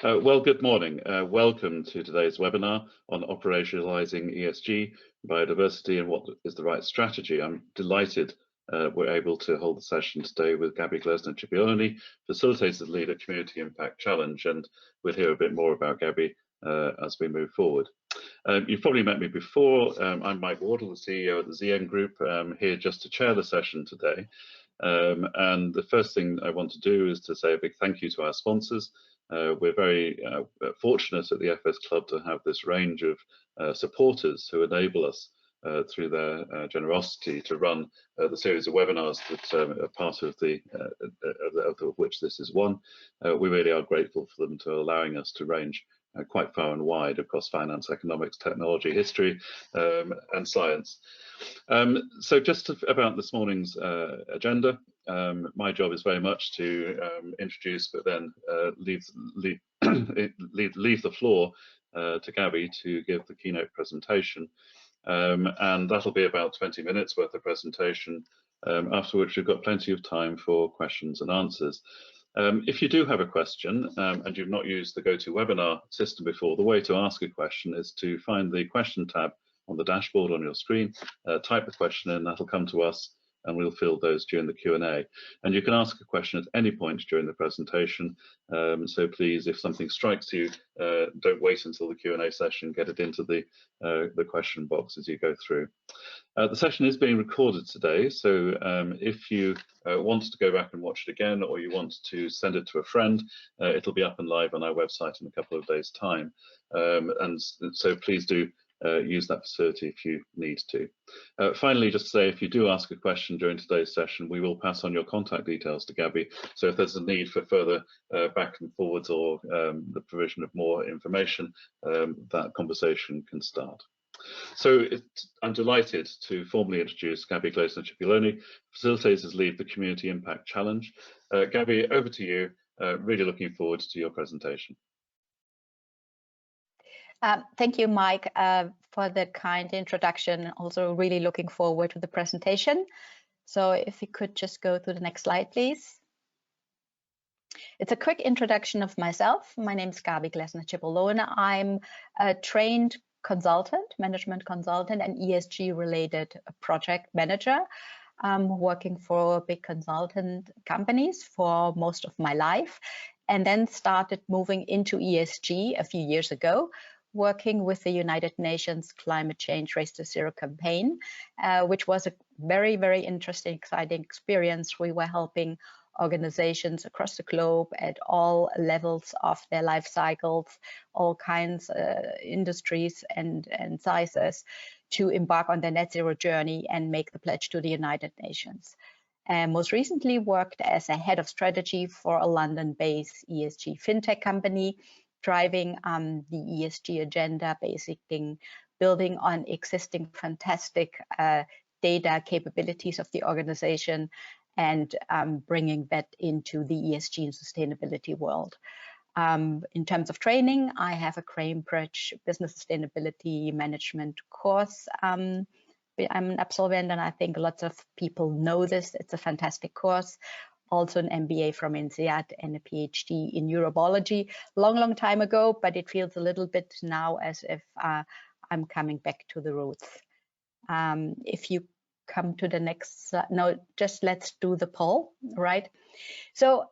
Well, good morning. Welcome to today's webinar on operationalizing ESG, biodiversity, and what is the right strategy. I'm delighted we're able to hold the session today with Gaby Glaesener-Cipollone, facilitator lead at Community Impact Challenge, and we'll hear a bit more about Gaby as we move forward. You've probably met me before. I'm Mike Wardle, the CEO at the ZN Group. I'm here just to chair the session today. And the first thing I want to do is to say a big thank you to our sponsors. We're very fortunate at the FS Club to have this range of supporters who enable us through their generosity to run the series of webinars that are part of which this is one. We really are grateful for them to allowing us to range quite far and wide across finance, economics, technology, history, and science. So just about this morning's agenda, my job is very much to introduce, but then leave the floor to Gaby to give the keynote presentation. And that'll be about 20 minutes worth of presentation, after which we've got plenty of time for questions and answers. If you do have a question and you've not used the GoToWebinar system before, the way to ask a question is to find the question tab on the dashboard on your screen, type the question in, that'll come to us, and we'll field those during the Q&A. And you can ask a question at any point during the presentation. So please, if something strikes you, don't wait until the Q&A session, get it into the question box as you go through. The session is being recorded today, so if you want to go back and watch it again, or you want to send it to a friend, it'll be up and live on our website in a couple of days' time. And so please do use that facility if you need to. Finally, just to say, if you do ask a question during today's session, we will pass on your contact details to Gaby. So if there's a need for further back and forwards or the provision of more information, that conversation can start. So I'm delighted to formally introduce Gaby Glaesener-Cipollone, facilitators lead the Community Impact Challenge. Gaby, over to you. Really looking forward to your presentation. Thank you, Mike, for the kind introduction. Also really looking forward to the presentation. So if you could just go to the next slide, please. It's a quick introduction of myself. My name is Gaby Glaesener-Cipollone. I'm a trained consultant, management consultant, and ESG related project manager. I'm working for big consultant companies for most of my life, and then started moving into ESG a few years ago, working with the United Nations Climate Change Race to Zero campaign, which was a very, very interesting, exciting experience. We were helping organizations across the globe at all levels of their life cycles, all kinds of industries and sizes, to embark on their net zero journey and make the pledge to the United Nations. And most recently worked as a head of strategy for a London-based ESG fintech company, driving the ESG agenda, basically building on existing fantastic data capabilities of the organization and bringing that into the ESG and sustainability world. In terms of training, I have a Cambridge Business Sustainability Management course. I'm an absolvent, and I think lots of people know this. It's a fantastic course. Also an MBA from INSEAD and a PhD in urology, long time ago, but it feels a little bit now as if I'm coming back to the roots. If you come to the next, no, just let's do the poll, right? So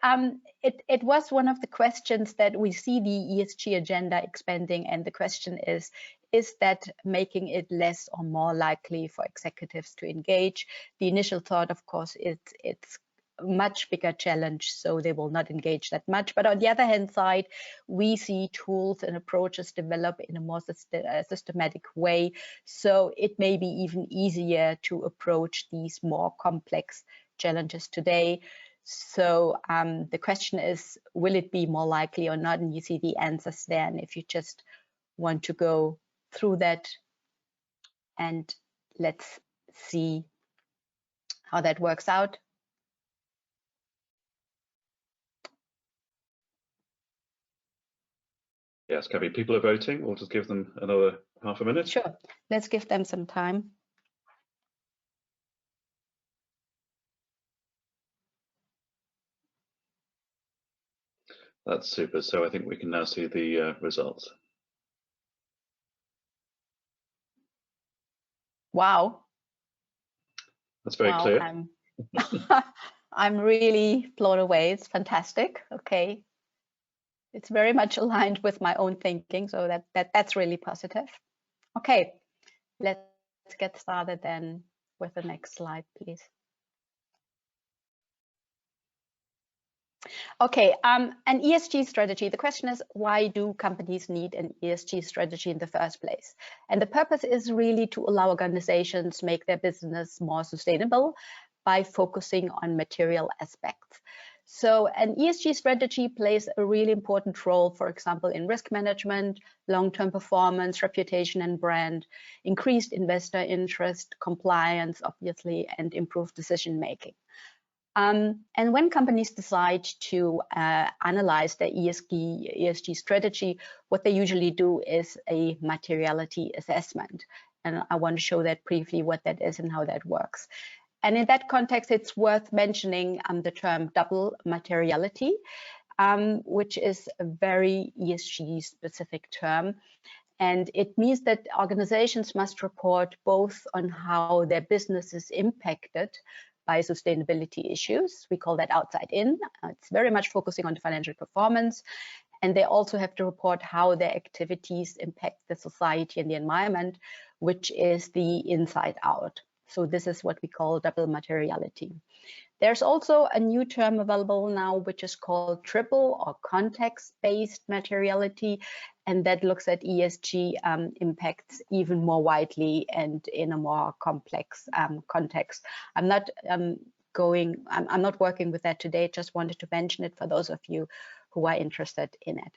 it was one of the questions that we see the ESG agenda expanding, and the question is that making it less or more likely for executives to engage? The initial thought, of course, it's much bigger challenge, so they will not engage that much. But on the other hand side, we see tools and approaches develop in a more systematic way, so it may be even easier to approach these more complex challenges today. So the question is, will it be more likely or not? And you see the answers there. And if you just want to go through that, and let's see how that works out. Yes, Gaby, people are voting. We'll just give them another half a minute. Sure, let's give them some time. That's super. So I think we can now see the results. Wow. That's very clear. I'm really blown away. It's fantastic. Okay. It's very much aligned with my own thinking, so that's really positive. Okay, let's get started then with the next slide, please. Okay, an ESG strategy. The question is, why do companies need an ESG strategy in the first place? And the purpose is really to allow organizations to make their business more sustainable by focusing on material aspects. So an ESG strategy plays a really important role, for example, in risk management, long-term performance, reputation and brand, increased investor interest, compliance, obviously, and improved decision-making. And when companies decide to analyze their ESG strategy, what they usually do is a materiality assessment. And I want to show that briefly what that is and how that works. And in that context, it's worth mentioning the term double materiality, which is a very ESG specific term. And it means that organizations must report both on how their business is impacted by sustainability issues. We call that outside in. It's very much focusing on the financial performance. And they also have to report how their activities impact the society and the environment, which is the inside out. So this is what we call double materiality. There's also a new term available now, which is called triple or context-based materiality, and that looks at ESG impacts even more widely and in a more complex context. I'm not working with that today, just wanted to mention it for those of you who are interested in it.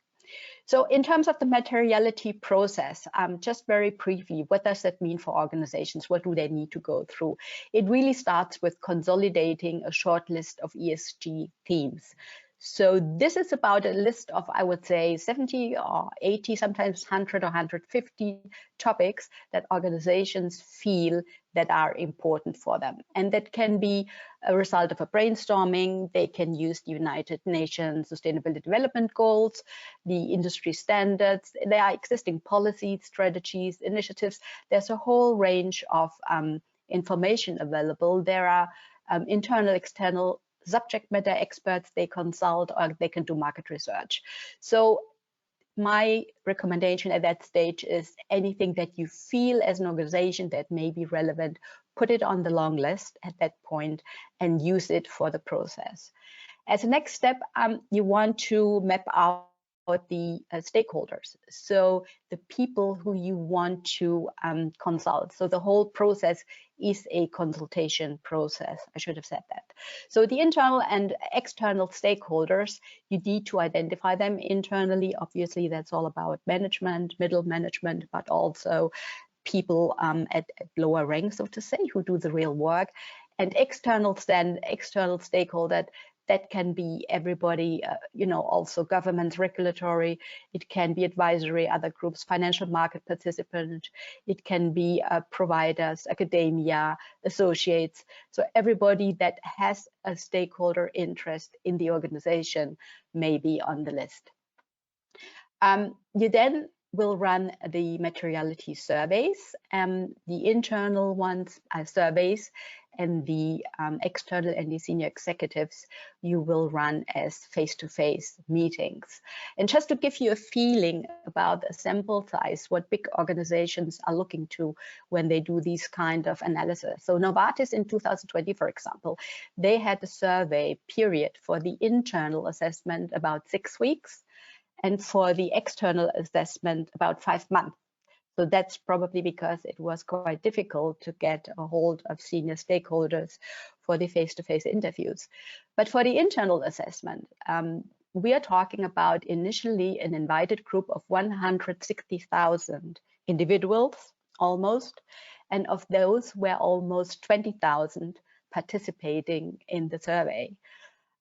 So in terms of the materiality process, just very briefly, what does that mean for organizations? What do they need to go through? It really starts with consolidating a short list of ESG themes. So this is about a list of, I would say, 70 or 80, sometimes 100 or 150 topics that organizations feel that are important for them. And that can be a result of a brainstorming. They can use the United Nations Sustainable Development Goals, the industry standards. There are existing policies, strategies, initiatives. There's a whole range of information available. There are internal, external subject matter experts they consult, or they can do market research. So my recommendation at that stage is anything that you feel as an organization that may be relevant, put it on the long list at that point and use it for the process. As a next step, you want to map out the stakeholders, so the people who you want to consult. So the whole process is a consultation process. I should have said that. So the internal and external stakeholders, you need to identify them internally. Obviously, that's all about management, middle management, but also people at lower ranks, so to say, who do the real work. And external stakeholder, that can be everybody, also government, regulatory, it can be advisory, other groups, financial market participants, it can be providers, academia, associates. So everybody that has a stakeholder interest in the organization may be on the list. You then will run the materiality surveys. The internal ones are surveys, and the external and the senior executives you will run as face-to-face meetings. And just to give you a feeling about the sample size, what big organizations are looking to when they do these kind of analysis. So Novartis in 2020, for example, they had a survey period for the internal assessment about 6 weeks, and for the external assessment about 5 months. So that's probably because it was quite difficult to get a hold of senior stakeholders for the face-to-face interviews. But for the internal assessment, we are talking about initially an invited group of 160,000 individuals, almost, and of those were almost 20,000 participating in the survey.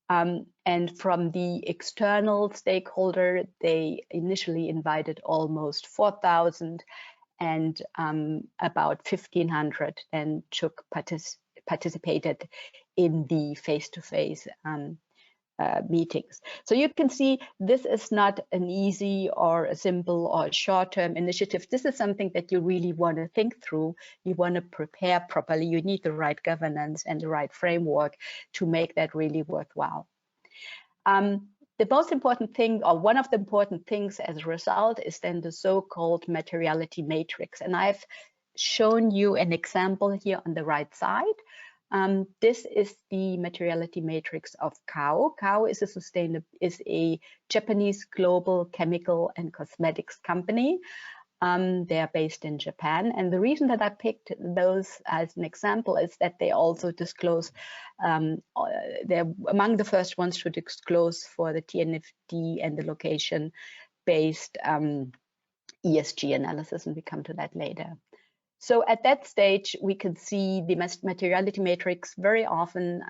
And from the external stakeholder, they initially invited almost 4,000, and about 1,500 then participated in the face-to-face meetings. So you can see this is not an easy or a simple or short-term initiative. This is something that you really want to think through. You want to prepare properly. You need the right governance and the right framework to make that really worthwhile. The most important thing, or one of the important things as a result, is then the so-called materiality matrix. And I've shown you an example here on the right side. This is the materiality matrix of Kao. Kao is a Japanese global chemical and cosmetics company. They are based in Japan, and the reason that I picked those as an example is that they also disclose, they're among the first ones to disclose for the TNFD and the location-based ESG analysis, and we come to that later. So at that stage, we can see the materiality matrix very often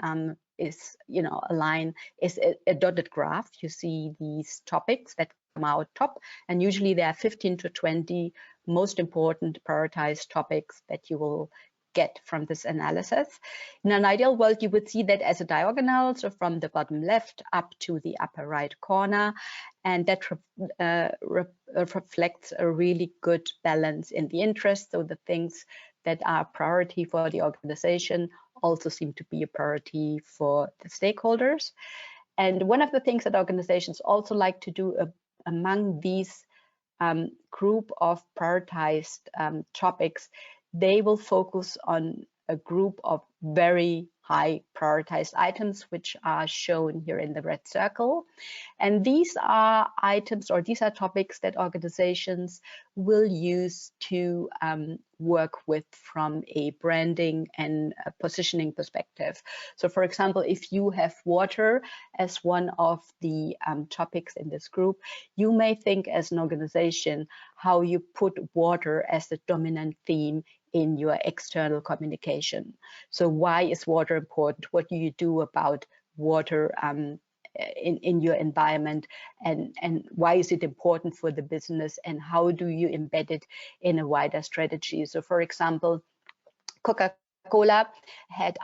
is, a line, is a dotted graph. You see these topics that come out top, and usually there are 15 to 20 most important prioritized topics that you will get from this analysis. In an ideal world, you would see that as a diagonal, so from the bottom left up to the upper right corner, and that reflects a really good balance in the interest. So the things that are a priority for the organization also seem to be a priority for the stakeholders. And one of the things that organizations also like to do among these group of prioritized topics, they will focus on a group of very high prioritized items, which are shown here in the red circle. And these are items, or these are topics that organizations will use to work with from a branding and a positioning perspective. So for example, if you have water as one of the topics in this group, you may think as an organization how you put water as the dominant theme in your external communication. So why is water important? What do you do about water in your environment, and why is it important for the business, and how do you embed it in a wider strategy? So for example, Coca-Cola had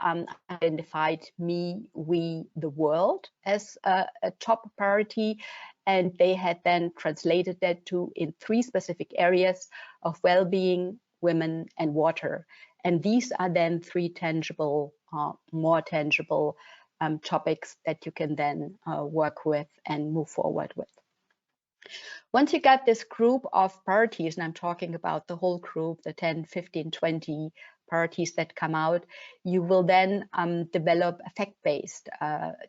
identified me, we, the world as a top priority, and they had then translated that in 3 specific areas of well-being, women, and water. And these are then 3 tangible, more tangible topics that you can then work with and move forward with. Once you get this group of priorities, and I'm talking about the whole group, the 10, 15, 20 priorities that come out, you will then develop a fact-based,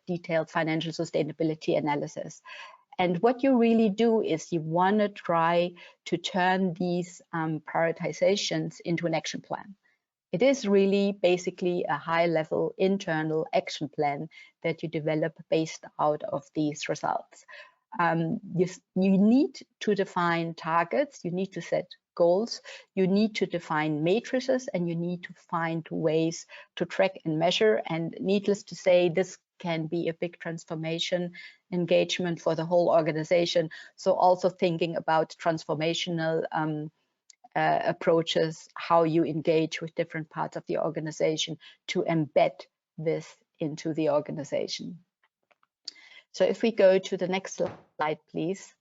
detailed financial sustainability analysis. And what you really do is you want to try to turn these prioritizations into an action plan. It is really basically a high-level internal action plan that you develop based out of these results. You need to define targets, you need to set goals, you need to define matrices, and you need to find ways to track and measure. And needless to say, this can be a big transformation engagement for the whole organization. So also thinking about transformational approaches, how you engage with different parts of the organization to embed this into the organization. So if we go to the next slide, please.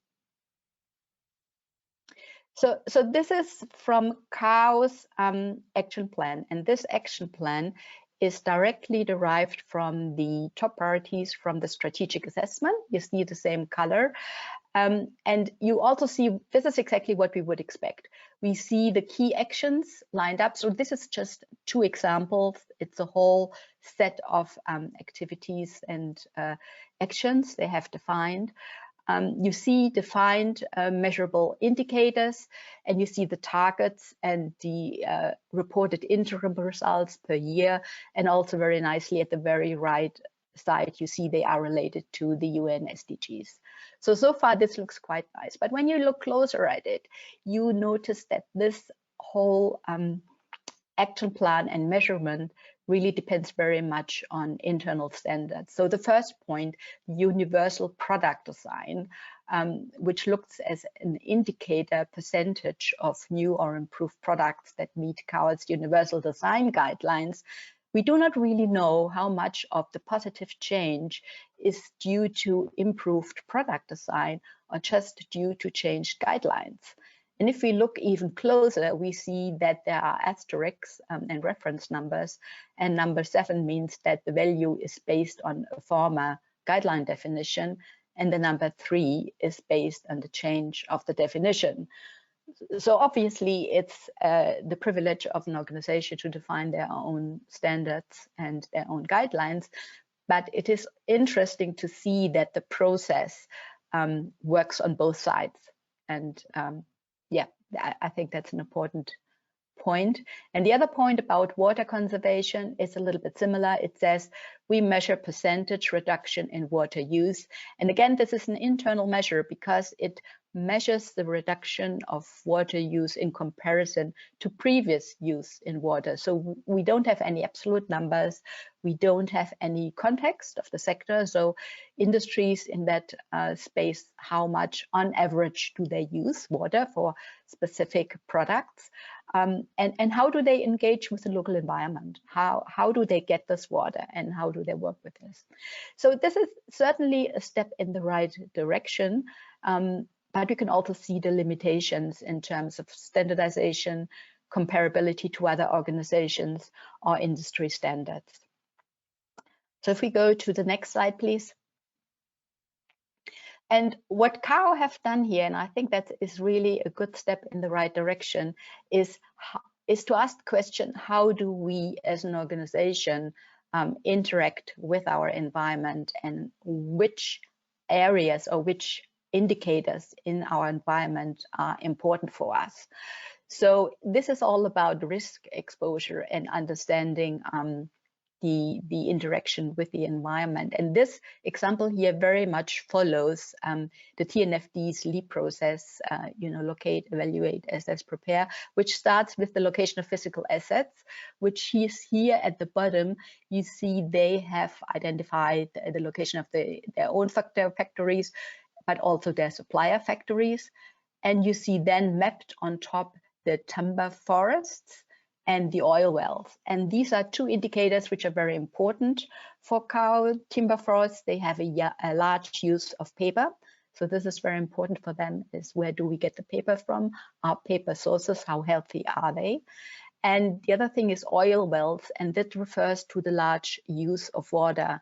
So this is from Kao's action plan, and this action plan is directly derived from the top priorities from the strategic assessment. You see the same color. And you also see, this is exactly what we would expect. We see the key actions lined up. So this is just 2 examples. It's a whole set of activities and actions they have defined. You see defined measurable indicators, and you see the targets and the reported interim results per year. And also very nicely at the very right side, you see they are related to the UN SDGs. So far this looks quite nice, but when you look closer at it, you notice that this whole action plan and measurement really depends very much on internal standards. So the first point, universal product design, which looks as an indicator percentage of new or improved products that meet Kao's universal design guidelines, we do not really know how much of the positive change is due to improved product design or just due to changed guidelines. And if we look even closer, we see that there are asterisks and reference numbers, and number 7 means that the value is based on a former guideline definition, and the number 3 is based on the change of the definition. So obviously it's the privilege of an organization to define their own standards and their own guidelines, but it is interesting to see that the process works on both sides. And yeah, I think that's an important point. And the other point about water conservation is a little bit similar. It says we measure percentage reduction in water use. And again, this is an internal measure because it measures the reduction of water use in comparison to previous use in water. So we don't have any absolute numbers. We don't have any context of the sector. So industries in that space, how much on average do they use water for specific products? And how do they engage with the local environment? How do they get this water and how do they work with this? So this is certainly a step in the right direction. But we can also see the limitations in terms of standardization, comparability to other organizations or industry standards. So if we go to the next slide, please. And what CAO have done here, and I think that is really a good step in the right direction, is to ask the question, how do we as an organization interact with our environment, and which areas or which indicators in our environment are important for us. So this is all about risk exposure and understanding the interaction with the environment. And this example here very much follows the TNFD's LEAP process, locate, evaluate, assess, prepare, which starts with the location of physical assets, which is here at the bottom. You see they have identified the location of their own factories, but also their supplier factories. And you see then mapped on top the timber forests and the oil wells. And these are two indicators which are very important for CAO. Timber forests, they have a large use of paper. So this is very important for them, is where do we get the paper from? Our paper sources, how healthy are they? And the other thing is oil wells, and that refers to the large use of water.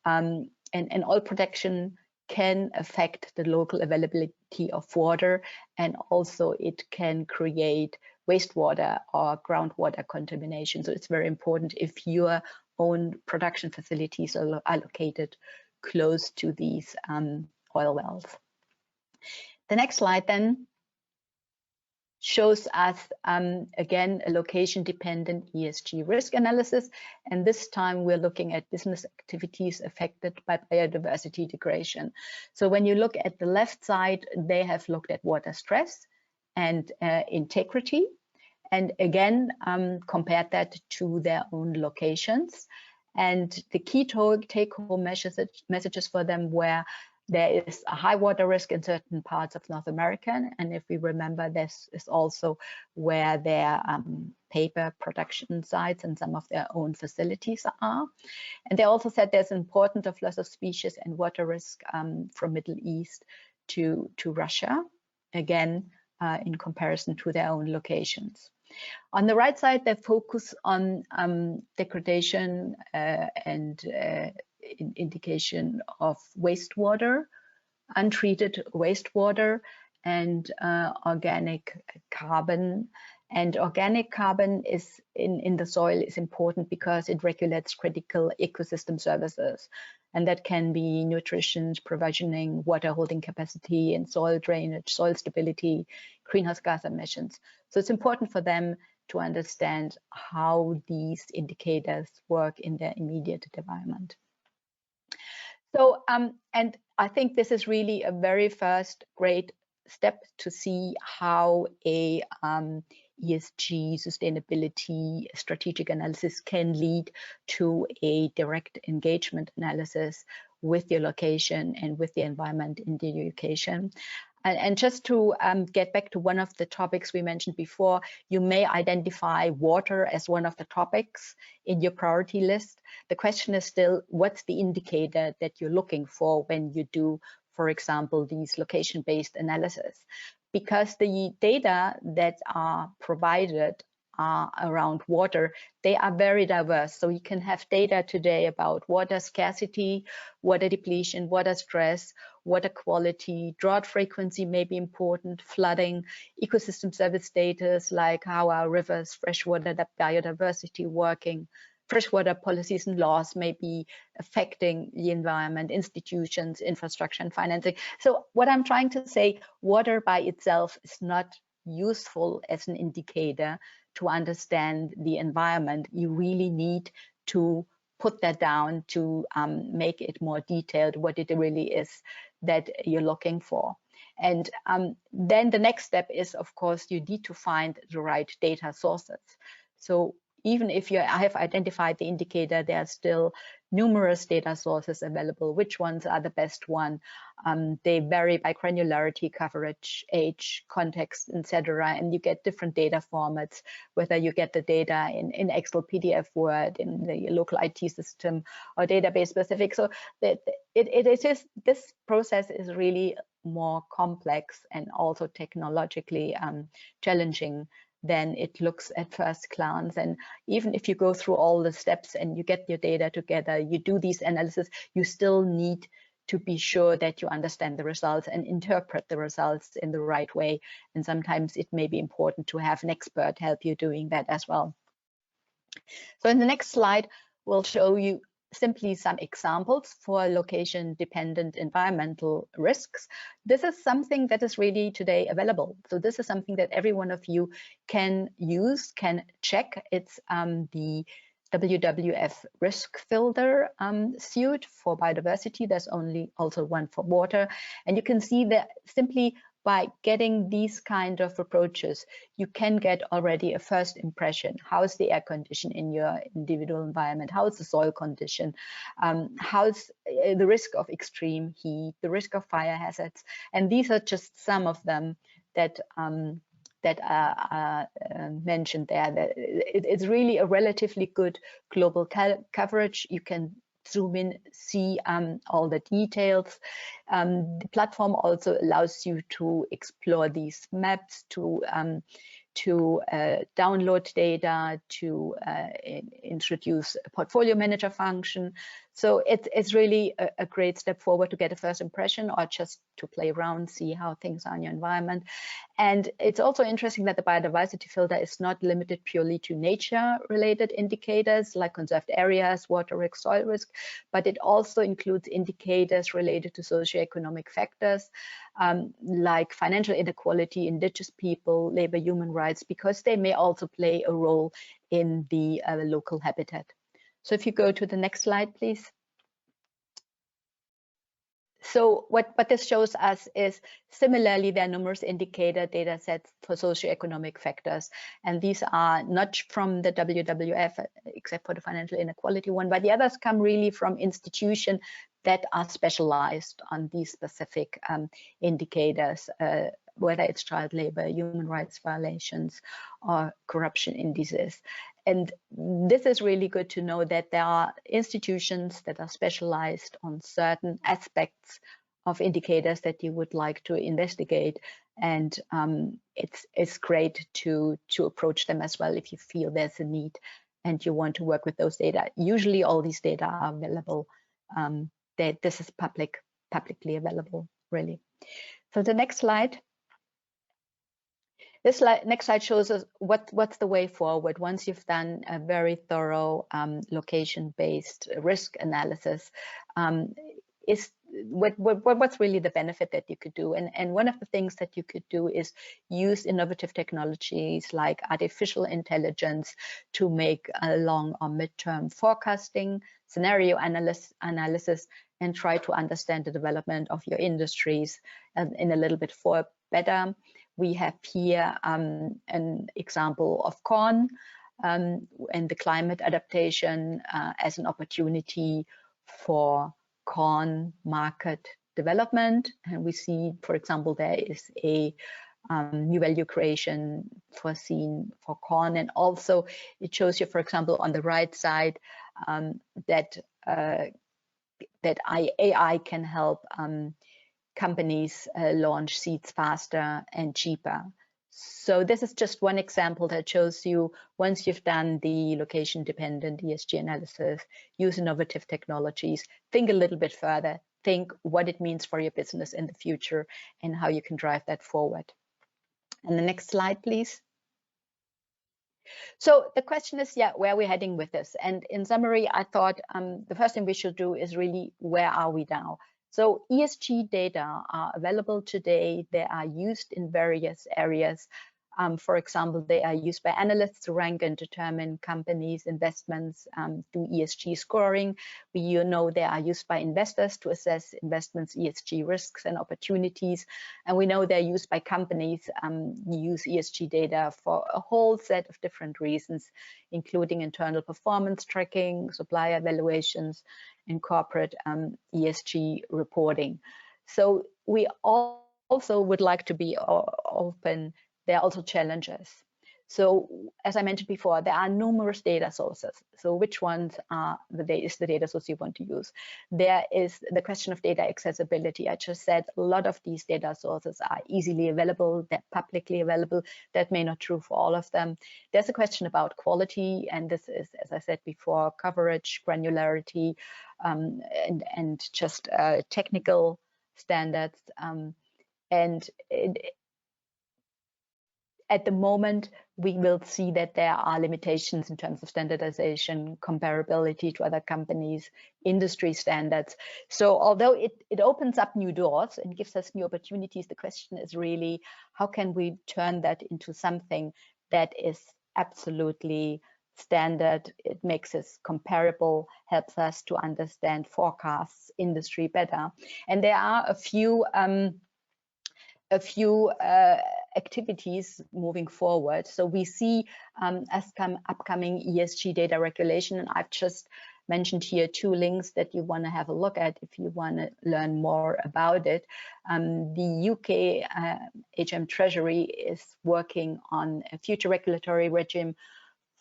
And oil production can affect the local availability of water, and also it can create wastewater or groundwater contamination. So it's very important if your own production facilities are located close to these oil wells. The next slide then shows us, again, a location-dependent ESG risk analysis. And this time we're looking at business activities affected by biodiversity degradation. So when you look at the left side, they have looked at water stress and integrity. And again, compared that to their own locations. And the key take-home messages for them were there is a high water risk in certain parts of North America. And if we remember, this is also where their paper production sites and some of their own facilities are. And they also said there's importance of loss of species and water risk from Middle East to Russia, again, in comparison to their own locations. On the right side, they focus on degradation and indication of wastewater, untreated wastewater, and organic carbon. And organic carbon is in the soil is important because it regulates critical ecosystem services. And that can be nutrition, provisioning, water holding capacity, and soil drainage, soil stability, greenhouse gas emissions. So it's important for them to understand how these indicators work in their immediate environment. So, and I think this is really a very first great step to see how a ESG sustainability strategic analysis can lead to a direct engagement analysis with your location and with the environment in the education. And just to get back to one of the topics we mentioned before, you may identify water as one of the topics in your priority list. The question is still, what's the indicator that you're looking for when you do, for example, these location-based analysis? Because the data that are provided around water, they are very diverse. So you can have data today about water scarcity, water depletion, water stress, water quality, drought frequency may be important, flooding, ecosystem service status, like how are rivers, freshwater biodiversity working, freshwater policies and laws may be affecting the environment, institutions, infrastructure, and financing. So what I'm trying to say, water by itself is not useful as an indicator to understand the environment. You really need to put that down to make it more detailed, what it really is that you're looking for. And then the next step is, of course, you need to find the right data sources. So even if you have identified the indicator, there are still numerous data sources available. Which ones are the best one? They vary by granularity, coverage, age, context, etc. And you get different data formats, whether you get the data in Excel, PDF, Word, in the local IT system, or database specific. So this process is really more complex and also technologically challenging than it looks at first glance. And even if you go through all the steps and you get your data together, you do these analysis, you still need to be sure that you understand the results and interpret the results in the right way. And sometimes it may be important to have an expert help you doing that as well. So in the next slide, we'll show you simply some examples for location-dependent environmental risks. This is something that is really today available. So this is something that every one of you can use, can check. It's the WWF risk filter suite for biodiversity. There's also one for water. And you can see that simply by getting these kind of approaches, you can get already a first impression. How is the air condition in your individual environment? How is the soil condition? How's the risk of extreme heat, the risk of fire hazards? And these are just some of them that are mentioned there. That it's really a relatively good global coverage. You can zoom in, see all the details. The platform also allows you to explore these maps, to download data, to introduce a portfolio manager function. So it's really a great step forward to get a first impression, or just to play around, see how things are in your environment. And it's also interesting that the biodiversity filter is not limited purely to nature-related indicators like conserved areas, water risk, soil risk, but it also includes indicators related to socioeconomic factors like financial inequality, indigenous people, labor, human rights, because they may also play a role in the local habitat. So if you go to the next slide, please. So what this shows us is, similarly, there are numerous indicator data sets for socioeconomic factors. And these are not from the WWF, except for the financial inequality one, but the others come really from institutions that are specialized on these specific indicators, whether it's child labor, human rights violations, or corruption indices. And this is really good to know that there are institutions that are specialized on certain aspects of indicators that you would like to investigate. And it's great to approach them as well if you feel there's a need and you want to work with those data. Usually all these data are available. This is publicly available, really. So the next slide. This next slide shows us what's the way forward once you've done a very thorough location-based risk analysis. What's really the benefit that you could do? And one of the things that you could do is use innovative technologies like artificial intelligence to make a long or midterm forecasting, scenario analysis, and try to understand the development of your industries in a little bit better. We have here an example of corn and the climate adaptation as an opportunity for corn market development, and we see, for example, there is a new value creation foreseen for corn, and also it shows you, for example, on the right side that AI can help companies launch seeds faster and cheaper. So this is just one example that shows you, once you've done the location-dependent ESG analysis, use innovative technologies, think a little bit further, think what it means for your business in the future and how you can drive that forward. And the next slide, please. So the question is, where are we heading with this? And in summary, I thought the first thing we should do is really, where are we now? So ESG data are available today. They are used in various areas. For example, they are used by analysts to rank and determine companies' investments through ESG scoring. They are used by investors to assess investments' ESG risks and opportunities. And we know they're used by companies use ESG data for a whole set of different reasons, including internal performance tracking, supplier evaluations, and corporate ESG reporting. So we also would like to be open. There are also challenges. So as I mentioned before, there are numerous data sources. So which ones is the data source you want to use? There is the question of data accessibility. I just said a lot of these data sources are easily available, they're publicly available. That may not be true for all of them. There's a question about quality, and this is, as I said before, coverage, granularity, and just technical standards. At the moment, we will see that there are limitations in terms of standardization, comparability to other companies, industry standards. So although it opens up new doors and gives us new opportunities, the question is really, how can we turn that into something that is absolutely standard? It makes us comparable, helps us to understand forecasts, industry better. And there are a few activities moving forward. So we see upcoming ESG data regulation, and I've just mentioned here 2 links that you want to have a look at if you want to learn more about it. The UK HM Treasury is working on a future regulatory regime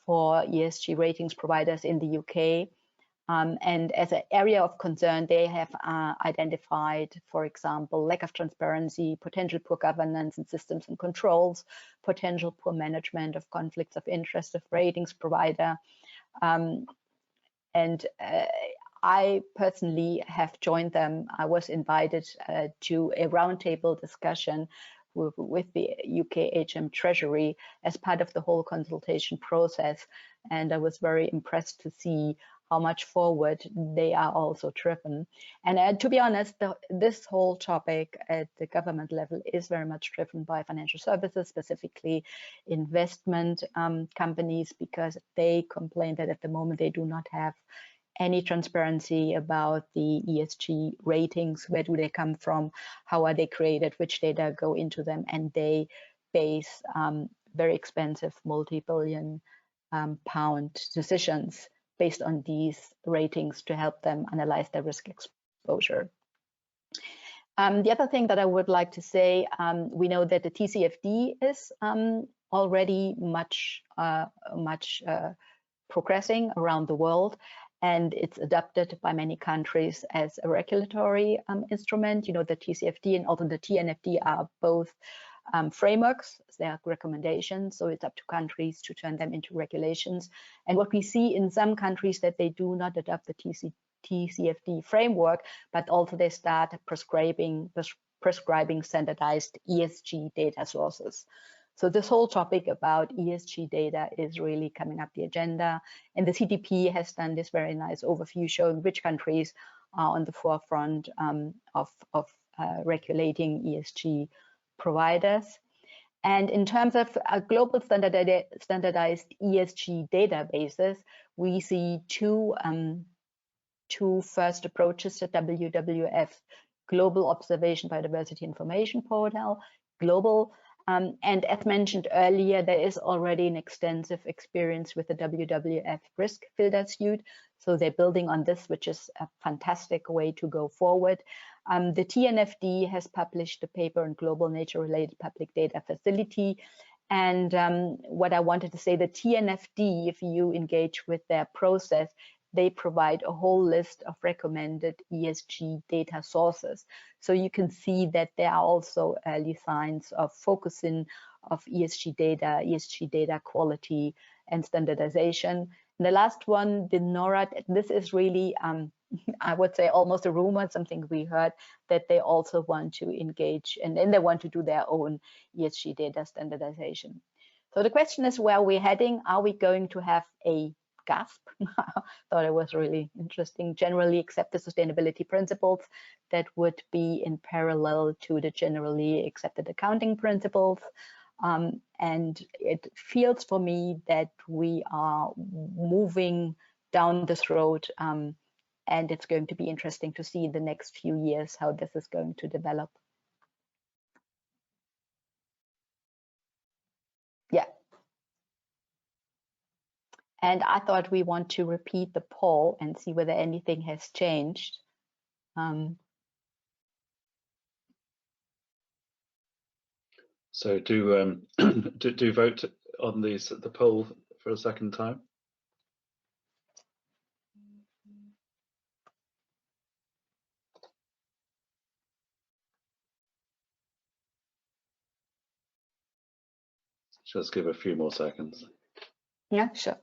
for ESG ratings providers in the UK. And as an area of concern, they have identified, for example, lack of transparency, potential poor governance in systems and controls, potential poor management of conflicts of interest of ratings provider. I personally have joined them. I was invited to a roundtable discussion with the UK HM Treasury as part of the whole consultation process. And I was very impressed to see how much forward they are also driven. And to be honest, this whole topic at the government level is very much driven by financial services, specifically investment companies, because they complain that at the moment they do not have any transparency about the ESG ratings. Where do they come from? How are they created? Which data go into them? And they base very expensive multi-billion pound decisions based on these ratings to help them analyze their risk exposure. The other thing that I would like to say, we know that the TCFD is already much progressing around the world, and it's adopted by many countries as a regulatory instrument. You know, the TCFD and also the TNFD are both frameworks. They are recommendations, so it's up to countries to turn them into regulations. And what we see in some countries that they do not adopt the TCFD framework, but also they start prescribing standardized ESG data sources. So this whole topic about ESG data is really coming up the agenda, and the CDP has done this very nice overview showing which countries are on the forefront of regulating ESG providers. And in terms of global standardized ESG databases, we see two first approaches: the WWF Global Observation Biodiversity Information Portal, global. And as mentioned earlier, there is already an extensive experience with the WWF Risk Filter Suite. So they're building on this, which is a fantastic way to go forward. The TNFD has published a paper on global nature-related public data facility. And what I wanted to say, the TNFD, if you engage with their process, they provide a whole list of recommended ESG data sources. So you can see that there are also early signs of focusing of ESG data quality and standardization. And the last one, the NORAD, this is really, I would say almost a rumor, something we heard, that they also want to engage and then they want to do their own ESG data standardization. So the question is where we're heading. Are we going to have a GASP? Thought it was really interesting. Generally accepted sustainability principles that would be in parallel to the generally accepted accounting principles. And it feels for me that we are moving down this road, and it's going to be interesting to see in the next few years how this is going to develop. Yeah. And I thought we want to repeat the poll and see whether anything has changed. So do vote on the poll for a second time. Just give a few more seconds. Yeah, sure.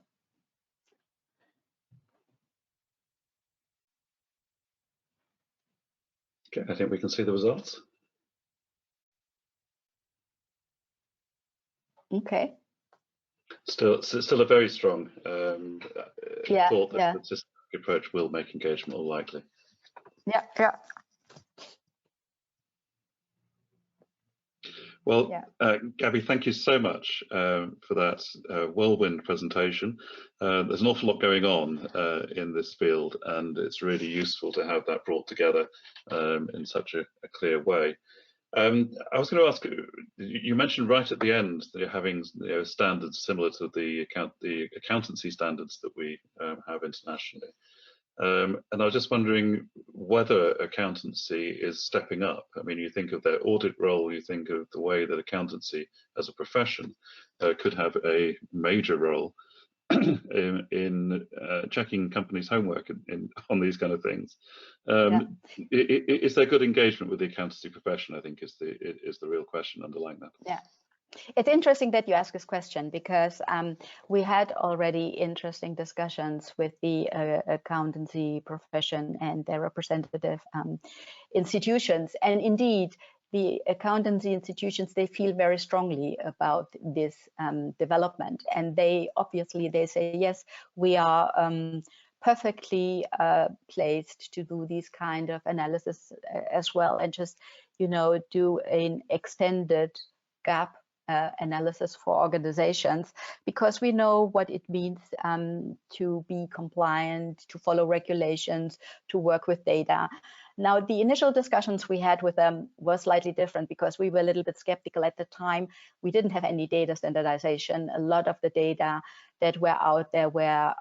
Okay, I think we can see the results. Okay. Still a very strong thought that yeah. the systemic approach will make engagement more likely. Yeah, yeah. Well, Gaby, thank you so much for that whirlwind presentation. There's an awful lot going on in this field, and it's really useful to have that brought together in such a clear way. I was going to ask, you mentioned right at the end that you're having standards similar to the accountancy standards that we have internationally. And I was just wondering whether accountancy is stepping up. I mean, you think of their audit role, you think of the way that accountancy as a profession could have a major role in checking companies' homework on these kind of things. Is there good engagement with the accountancy profession? I think is the real question underlying that. Yeah. It's interesting that you ask this question because we had already interesting discussions with the accountancy profession and their representative institutions. And indeed, the accountancy institutions, they feel very strongly about this development. And they say, yes, we are perfectly placed to do these kind of analysis as well, and just, do an extended gap analysis for organizations, because we know what it means to be compliant, to follow regulations, to work with data. Now, the initial discussions we had with them were slightly different because we were a little bit skeptical at the time. We didn't have any data standardization. A lot of the data that were out there were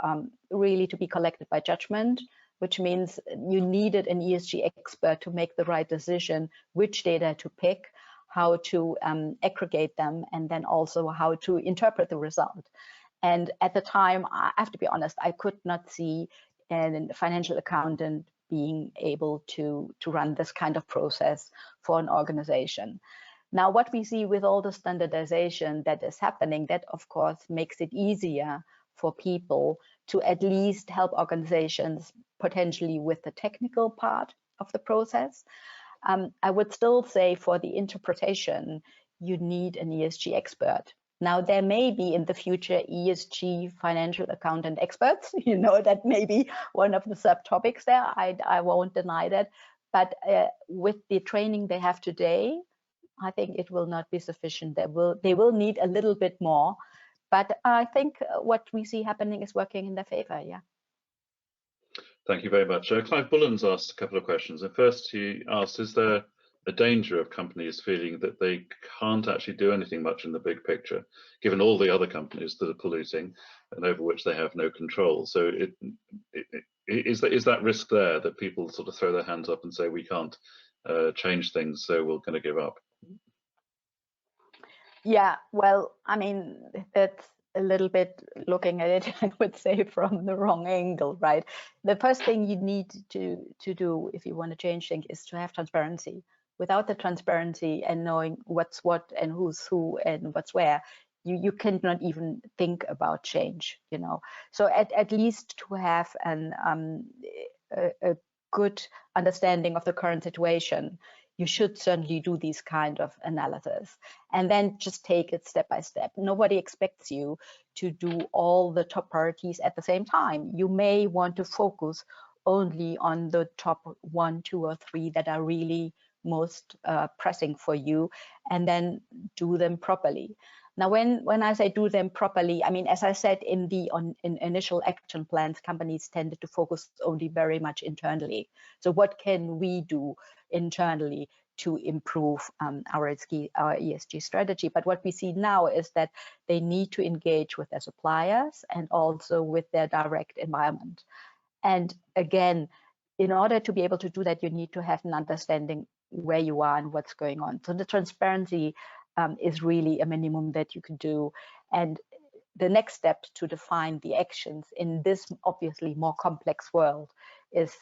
really to be collected by judgment, which means you needed an ESG expert to make the right decision, which data to pick, how to aggregate them, and then also how to interpret the result. And at the time, I have to be honest, I could not see a financial accountant being able to run this kind of process for an organization. Now, what we see with all the standardization that is happening, that of course makes it easier for people to at least help organizations potentially with the technical part of the process. I would still say for the interpretation, you need an ESG expert. Now, there may be in the future ESG financial accountant experts, that may be one of the subtopics there. I won't deny that. But with the training they have today, I think it will not be sufficient. They will need a little bit more. But I think what we see happening is working in their favor, yeah. Thank you very much. Clive Bullen's asked a couple of questions. And first he asked, is there a danger of companies feeling that they can't actually do anything much in the big picture, given all the other companies that are polluting and over which they have no control? So is that risk there, that people sort of throw their hands up and say we can't change things, so we're going to give up? Yeah, well, I mean, that's a little bit looking at it, I would say, from the wrong angle, right? The first thing you need to do if you want to change things is to have transparency. Without the transparency and knowing what's what and who's who and what's where, you cannot even think about change, you know. So at least to have a good understanding of the current situation, you should certainly do these kind of analysis and then just take it step by step. Nobody expects you to do all the top priorities at the same time. You may want to focus only on the top 1, 2, or 3 that are really most pressing for you, and then do them properly. Now, when I say do them properly, I mean, as I said, in initial action plans, companies tended to focus only very much internally. So what can we do internally to improve our ESG strategy? But what we see now is that they need to engage with their suppliers and also with their direct environment. And again, in order to be able to do that, you need to have an understanding where you are and what's going on. So the transparency is really a minimum that you can do. And the next step to define the actions in this obviously more complex world is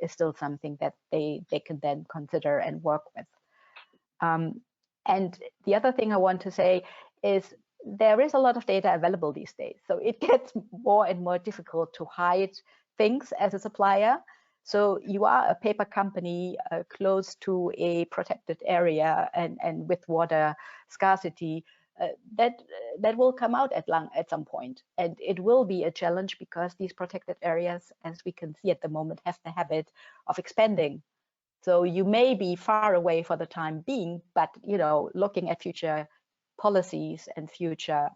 still something that they can then consider and work with. And the other thing I want to say is there is a lot of data available these days. So it gets more and more difficult to hide things as a supplier. So you are a paper company close to a protected area and with water scarcity, that will come out at some point. And it will be a challenge because these protected areas, as we can see at the moment, have the habit of expanding. So you may be far away for the time being, but you know, looking at future policies and future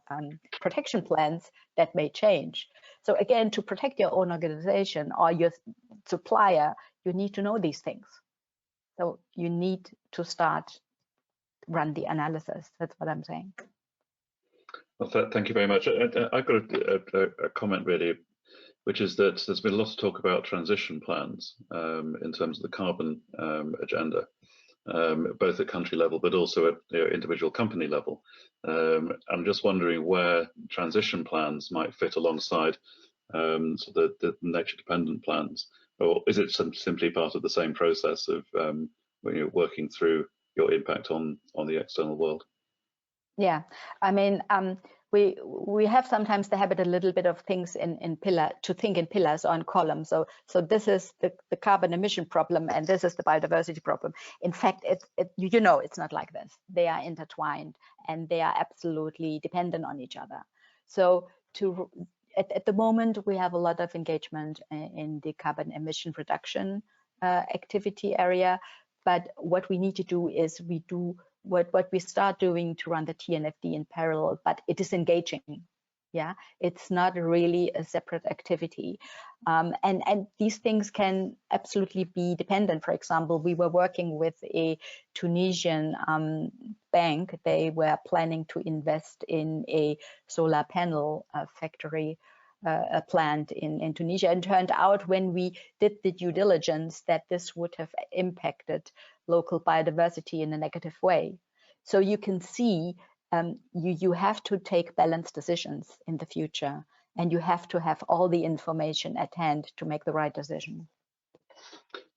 protection plans, that may change. So again, to protect your own organization or your supplier, you need to know these things. So you need to run the analysis. That's what I'm saying. Well, thank you very much. I've got a comment really, which is that there's been a lot of talk about transition plans in terms of the carbon agenda, both at country level, but also at individual company level. I'm just wondering where transition plans might fit alongside so the nature-dependent plans, or is it simply part of the same process of when you're working through your impact on the external world? Yeah, I mean, we have sometimes the habit a little bit of things in pillars or in columns. So this is the carbon emission problem, and this is the biodiversity problem. In fact, you know, it's not like this. They are intertwined and they are absolutely dependent on each other. So at the moment, we have a lot of engagement in the carbon emission reduction activity area. But what we need to do is what we start doing to run the TNFD in parallel, but it is engaging. Yeah, it's not really a separate activity. And these things can absolutely be dependent. For example, we were working with a Tunisian bank. They were planning to invest in a solar panel factory, a plant in Tunisia, and turned out when we did the due diligence that this would have impacted local biodiversity in a negative way. So you can see you have to take balanced decisions in the future, and you have to have all the information at hand to make the right decision.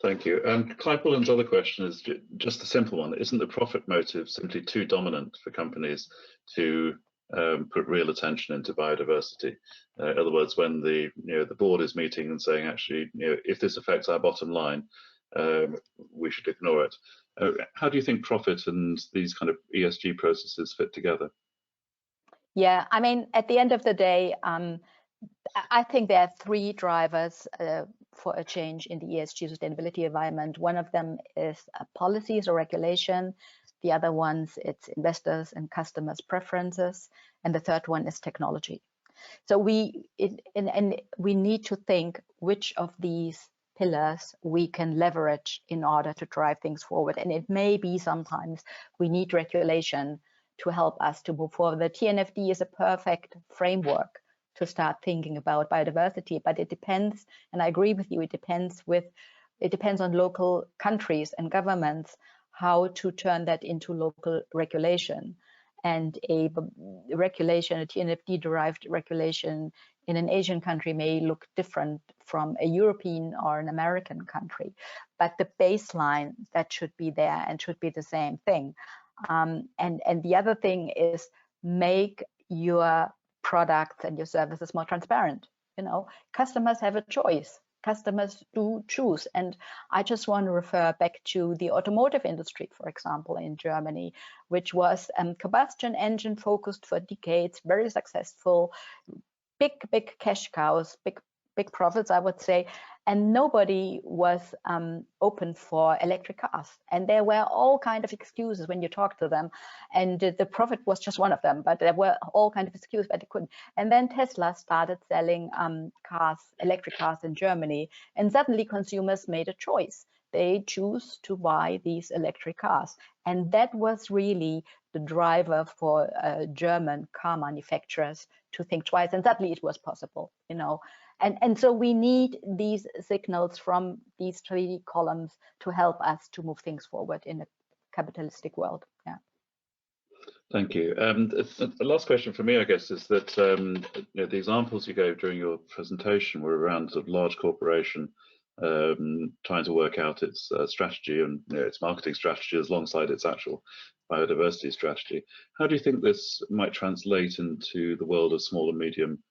Thank you. Clive Bullen's other question is just a simple one. Isn't the profit motive simply too dominant for companies to put real attention into biodiversity? In other words, when the board is meeting and saying, actually, if this affects our bottom line, we should ignore it. How do you think profit and these kind of ESG processes fit together? Yeah, I mean, at the end of the day, I think there are 3 drivers for a change in the ESG sustainability environment. One of them is policies or regulation. The other ones, it's investors and customers' preferences. And the third one is technology. So we need to think which of these pillars we can leverage in order to drive things forward. And it may be sometimes we need regulation to help us to move forward. The TNFD is a perfect framework to start thinking about biodiversity, but it depends, and I agree with you, it depends with it depends on local countries and governments how to turn that into local regulation. And a regulation, a TNFD-derived regulation in an Asian country may look different from a European or an American country. But the baseline, that should be there and should be the same thing. And the other thing is, make your products and your services more transparent. You know, customers have a choice. Customers do choose. And I just want to refer back to the automotive industry, for example, in Germany, which was combustion engine focused for decades, very successful, big cash cows, big profits, I would say. And nobody was open for electric cars. And there were all kinds of excuses when you talk to them. And the profit was just one of them, but there were all kinds of excuses, but they couldn't. And then Tesla started selling cars, electric cars in Germany. And suddenly consumers made a choice. They choose to buy these electric cars. And that was really the driver for German car manufacturers to think twice. And suddenly it was possible, you know. And so we need these signals from these 3 columns to help us to move things forward in a capitalistic world. Yeah. Thank you. The last question for me, I guess, is that you know, the examples you gave during your presentation were around sort of large corporation trying to work out its strategy and, you know, its marketing strategy alongside its actual biodiversity strategy. How do you think this might translate into the world of small and medium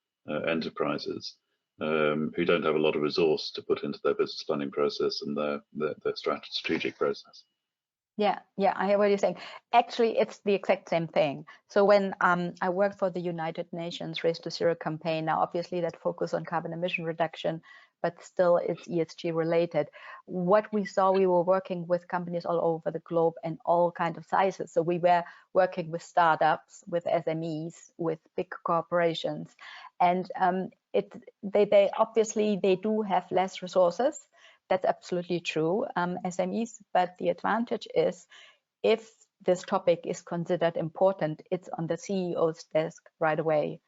enterprises who don't have a lot of resource to put into their business planning process and their strategic process? Yeah, I hear what you're saying. Actually, it's the exact same thing. So when I worked for the United Nations Race to Zero campaign, now obviously that focus on carbon emission reduction, but still it's ESG related. What we saw, we were working with companies all over the globe and all kinds of sizes. So we were working with startups, with SMEs, with big corporations, and they obviously they do have less resources. That's absolutely true, SMEs, but the advantage is if this topic is considered important, it's on the CEO's desk right away.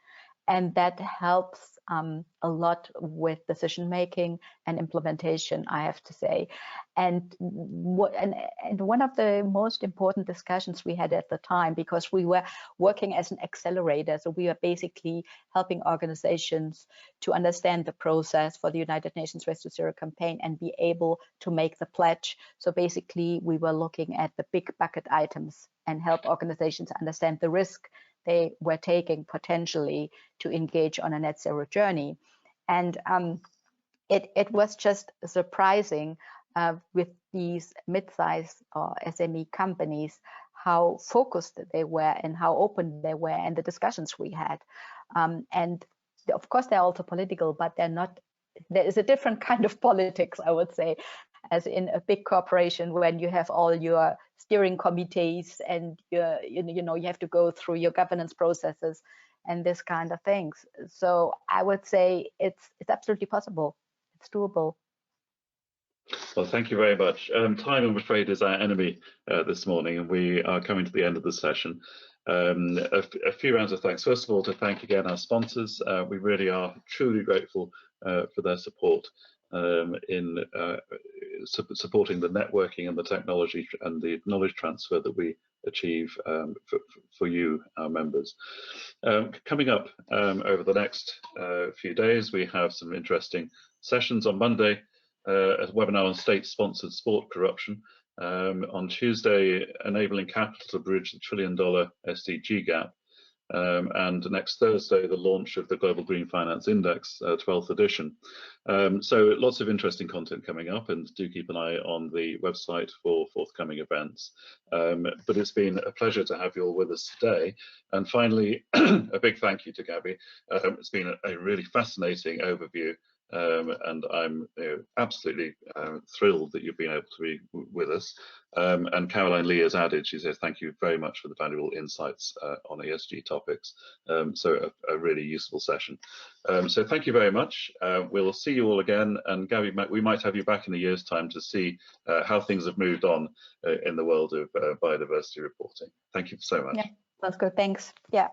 And that helps a lot with decision making and implementation, I have to say. And one of the most important discussions we had at the time, because we were working as an accelerator, so we were basically helping organizations to understand the process for the United Nations Race to Zero campaign and be able to make the pledge. So basically, we were looking at the big bucket items and help organizations understand the risk they were taking potentially to engage on a net zero journey. And it was just surprising with these mid-size or SME companies how focused they were and how open they were and the discussions we had. And of course, they're also political, but they're not. There is a different kind of politics, I would say, as in a big corporation when you have all your steering committees and you have to go through your governance processes and this kind of things. So I would say it's absolutely possible. It's doable. Well, thank you very much. Time, I'm afraid, is our enemy this morning, and we are coming to the end of the session. A few rounds of thanks. First of all, to thank again our sponsors. We really are truly grateful for their support in supporting the networking and the technology and the knowledge transfer that we achieve for you, our members. Coming up over the next few days, we have some interesting sessions. On Monday, a webinar on state-sponsored sport corruption. On Tuesday, enabling capital to bridge the $1 trillion SDG gap. And next Thursday, the launch of the Global Green Finance Index, 12th edition. So lots of interesting content coming up, and do keep an eye on the website for forthcoming events. But it's been a pleasure to have you all with us today. And finally, a big thank you to Gaby. It's been a really fascinating overview. And I'm absolutely thrilled that you've been able to be with us. And Caroline Lee has added, she says, thank you very much for the valuable insights on ESG topics. So a really useful session. So thank you very much. We'll see you all again. And Gaby, we might have you back in a year's time to see how things have moved on in the world of biodiversity reporting. Thank you so much. Yeah, that's good. Thanks. Yeah.